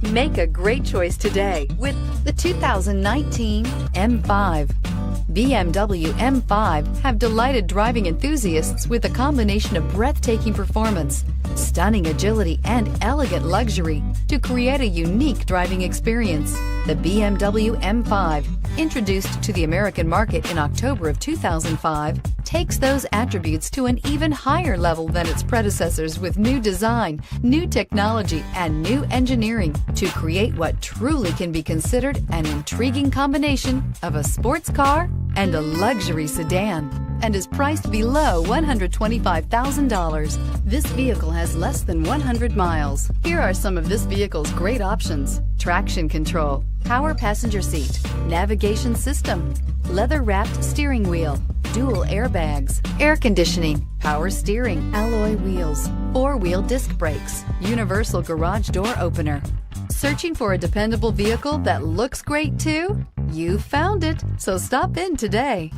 Make a great choice today with the 2019 M5. BMW M5 have delighted driving enthusiasts with a combination of breathtaking performance, stunning agility, and elegant luxury to create a unique driving experience. The BMW M5, introduced to the American market in October of 2005, takes those attributes to an even higher level than its predecessors with new design, new technology, and new engineering to create what truly can be considered an intriguing combination of a sports car and a luxury sedan, and is priced below $125,000. This vehicle has less than 100 miles. Here are some of this vehicle's great options: traction control, power passenger seat, navigation system, leather-wrapped steering wheel, dual airbags, air conditioning, power steering, alloy wheels, four-wheel disc brakes, universal garage door opener. Searching for a dependable vehicle that looks great too? You found it, so stop in today.